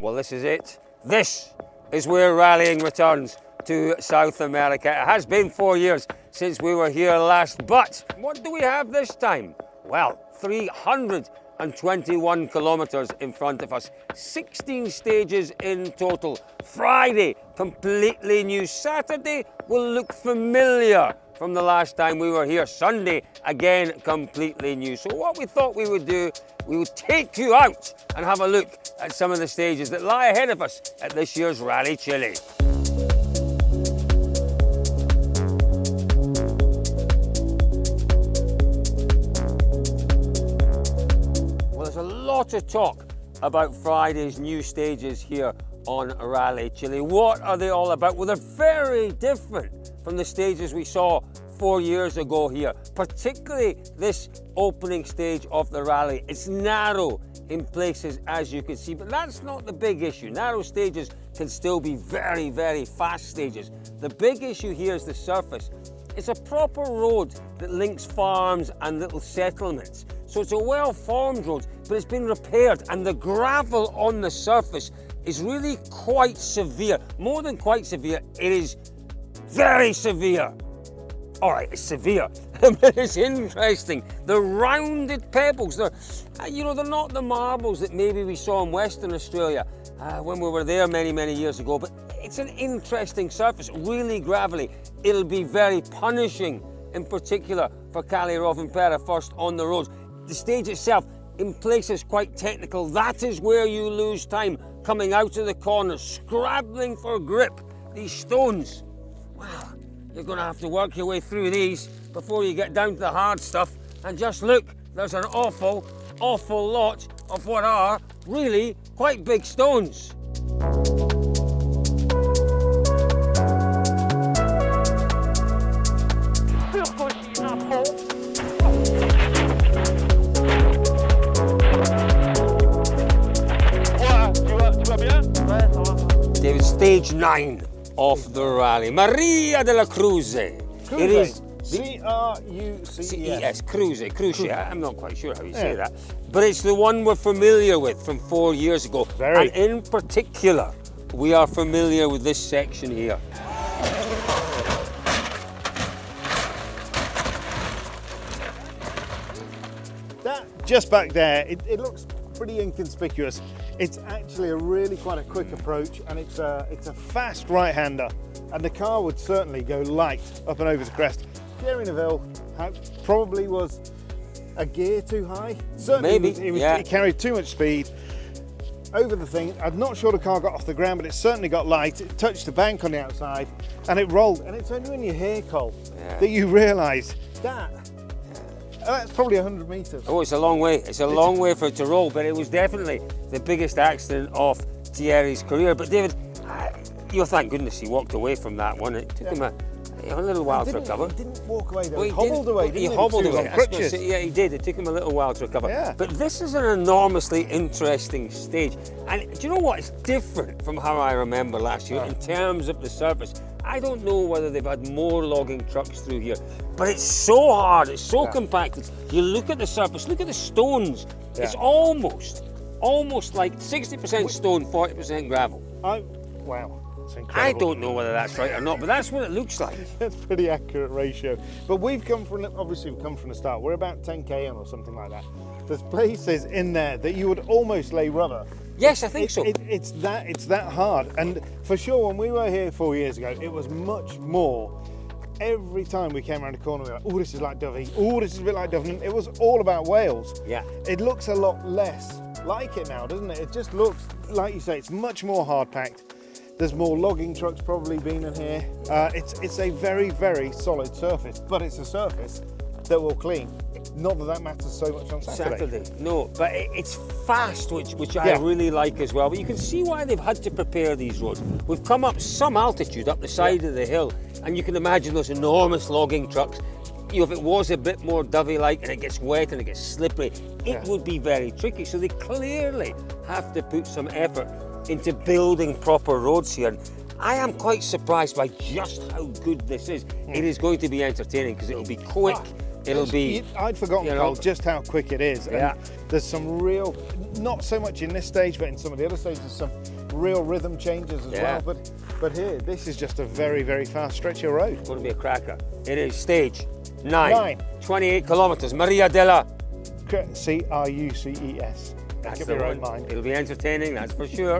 Well, this is it. This is where rallying returns to South America. It has been 4 years since we were here last, but what do we have this time? Well, 321 kilometers in front of us, 16 stages in total. Friday, completely new. Saturday will look familiar from the last time we were here. Sunday, again, completely new. So what we thought we would do, we would take you out and have a look at some of the stages that lie ahead of us at this year's Rally Chile. Well, there's a lot of talk about Friday's new stages here on Rally Chile. What are they all about? Well, they're very different from the stages we saw 4 years ago here, particularly this opening stage of the rally. It's narrow in places, as you can see, but that's not the big issue. Narrow stages can still be very, very fast stages. The big issue here is the surface. It's a proper road that links farms and little settlements. So it's a well-formed road, but it's been repaired, and the gravel on the surface is really quite severe. More than quite severe, it is very severe. All right, it's severe, but it's interesting. The rounded pebbles, they're not the marbles that maybe we saw in Western Australia when we were there many, many years ago, but it's an interesting surface, really gravelly. It'll be very punishing, in particular for Calle Rovanperä first on the roads. The stage itself, in places quite technical, that is where you lose time, coming out of the corners, scrabbling for grip. These stones, wow. You're going to have to work your way through these before you get down to the hard stuff. And just look, there's an awful lot of what are really quite big stones. David, stage 9 of the rally. Maria de la Cruz. It is C-R-U-C-E-S. Cruz. I'm not quite sure how you say that. But it's the one we're familiar with from 4 years ago. Very. And in particular, we are familiar with this section here. That just back there, it looks pretty inconspicuous. It's actually a really quite a quick approach, and it's a fast right-hander, and the car would certainly go light up and over the crest. Thierry Neuville probably was a gear too high. Certainly he carried too much speed over the thing. I'm not sure the car got off the ground, but it certainly got light. It touched the bank on the outside and it rolled, and it's only when you hear Cole that you realise that's probably 100 metres. Oh, it's a long way. It's a long way for it to roll, but it was definitely the biggest accident of Thierry's career. But David, thank goodness he walked away from that one. It took him a little while to recover. He didn't walk away though. He hobbled away, didn't he? He hobbled away. On crutches. Yeah, he did. It took him a little while to recover. Yeah. But this is an enormously interesting stage. And do you know what? It's different from how I remember last year in terms of the surface. I don't know whether they've had more logging trucks through here, but it's so hard, it's so compacted. You look at the surface, look at the stones. Yeah. It's almost like 60% stone, 40% gravel. Wow. Incredible. I don't know whether that's right or not, but that's what it looks like. That's a pretty accurate ratio. But we've come from the start. We're about 10k in or something like that. There's places in there that you would almost lay rubber. Yes, I think so. It's that hard. And for sure, when we were here 4 years ago, it was much more. Every time we came around the corner, we were like, oh, this is like Dovey. Oh, this is a bit like Dovey. It was all about Wales. Yeah. It looks a lot less like it now, doesn't it? It just looks, like you say, it's much more hard-packed. There's more logging trucks probably been in here. It's a very, very solid surface, but it's a surface that will clean. Not that matters so much on Saturday. No, but it's fast, which I really like as well. But you can see why they've had to prepare these roads. We've come up some altitude up the side of the hill, and you can imagine those enormous logging trucks. If it was a bit more Dovey-like and it gets wet and it gets slippery, it would be very tricky. So they clearly have to put some effort into building proper roads here. And I am quite surprised by just how good this is. It is going to be entertaining because it will be quick, it'll be. I'd forgotten, you know, Cole, just how quick it is. Yeah. And there's some real, not so much in this stage, but in some of the other stages, some real rhythm changes as Yeah. well. But here, this is just a very, very fast stretch of road. It's going to be a cracker. It is stage 9, Nine. 28 kilometers. Maria della. CRUCES. That's Give the your own one. mind. It'll be entertaining, that's for sure.